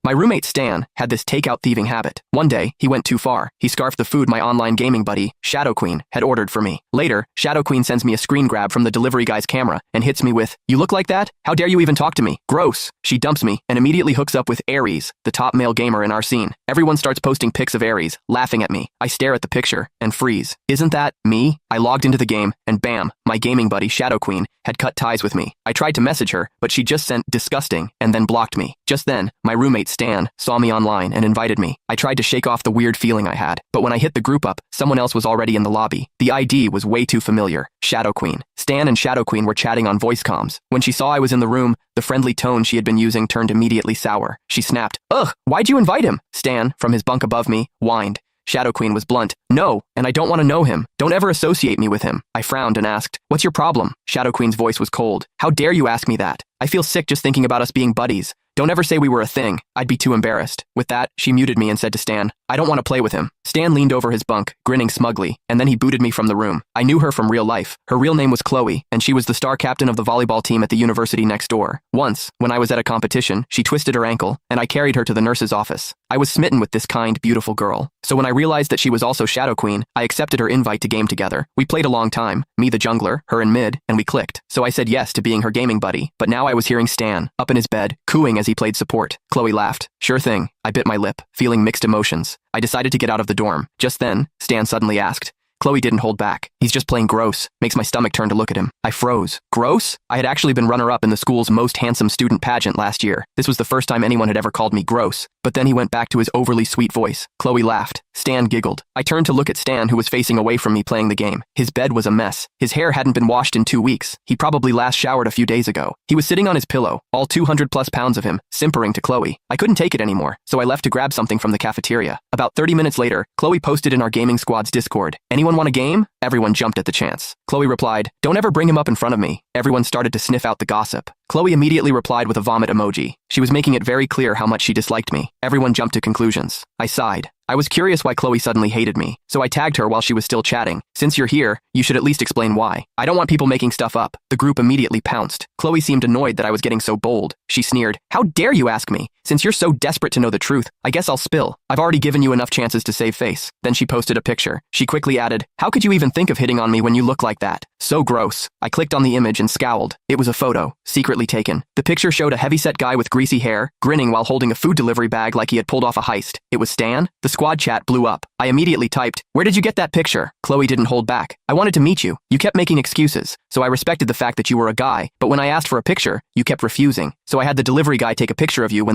My roommate Stan had this takeout thieving habit. One day, he went too far. He scarfed the food my online gaming buddy, Shadow Queen, had ordered for me. Later, Shadow Queen sends me a screen grab from the delivery guy's camera and hits me with, "You look like that? How dare you even talk to me? Gross." She dumps me and immediately hooks up with Aries, the top male gamer in our scene. Everyone starts posting pics of Aries, laughing at me. I stare at the picture and freeze. Isn't that me? I logged into the game and bam, my gaming buddy, Shadow Queen, had cut ties with me. I tried to message her, but she just sent disgusting and then blocked me. Just then, my roommate Stan saw me online and invited me. I tried to shake off the weird feeling I had, but when I hit the group up, someone else was already in the lobby. The ID was way too familiar. Shadow Queen. Stan and Shadow Queen were chatting on voice comms. When she saw I was in the room, the friendly tone she had been using turned immediately sour. She snapped, "Ugh, why'd you invite him?" Stan, from his bunk above me, whined. Shadow Queen was blunt. "No, and I don't want to know him. Don't ever associate me with him." I frowned and asked, "What's your problem?" Shadow Queen's voice was cold. "How dare you ask me that? I feel sick just thinking about us being buddies. Don't ever say we were a thing. I'd be too embarrassed." With that, she muted me and said to Stan, "I don't want to play with him." Stan leaned over his bunk, grinning smugly, and then he booted me from the room. I knew her from real life. Her real name was Chloe, and she was the star captain of the volleyball team at the university next door. Once, when I was at a competition, she twisted her ankle, and I carried her to the nurse's office. I was smitten with this kind, beautiful girl. So when I realized that she was also Shadow Queen, I accepted her invite to game together. We played a long time, me the jungler, her in mid, and we clicked. So I said yes to being her gaming buddy, but now I was hearing Stan, up in his bed, cooing as he played support. Chloe laughed. "Sure thing." I bit my lip, feeling mixed emotions. I decided to get out of the dorm. Just then, Stan suddenly asked. Chloe didn't hold back. "He's just playing gross." Makes my stomach turn to look at him. I froze. Gross? I had actually been runner-up in the school's most handsome student pageant last year. This was the first time anyone had ever called me gross. But then he went back to his overly sweet voice. Chloe laughed. Stan giggled. I turned to look at Stan, who was facing away from me playing the game. His bed was a mess. His hair hadn't been washed in 2 weeks. He probably last showered a few days ago. He was sitting on his pillow, all 200+ pounds of him, simpering to Chloe. I couldn't take it anymore, so I left to grab something from the cafeteria. About 30 minutes later, Chloe posted in our gaming squad's Discord, "Anyone want a game?" Everyone jumped at the chance. Chloe replied, "Don't ever bring him up in front of me." Everyone started to sniff out the gossip. Chloe immediately replied with a vomit emoji. She was making it very clear how much she disliked me. Everyone jumped to conclusions. I sighed. I was curious why Chloe suddenly hated me, so I tagged her while she was still chatting. "Since you're here, you should at least explain why. I don't want people making stuff up." The group immediately pounced. Chloe seemed annoyed that I was getting so bold. She sneered, "How dare you ask me? Since you're so desperate to know the truth, I guess I'll spill. I've already given you enough chances to save face." Then she posted a picture. She quickly added, "How could you even think of hitting on me when you look like that? So gross." I clicked on the image and scowled. It was a photo, secretly taken. The picture showed a heavyset guy with greasy hair, grinning while holding a food delivery bag like he had pulled off a heist. It was Stan. The squad chat blew up. I immediately typed, "Where did you get that picture?" Chloe didn't hold back. "I wanted to meet you. You kept making excuses, so I respected the fact that you were a guy, but when I asked for a picture, you kept refusing. So I had the delivery guy take a picture of you when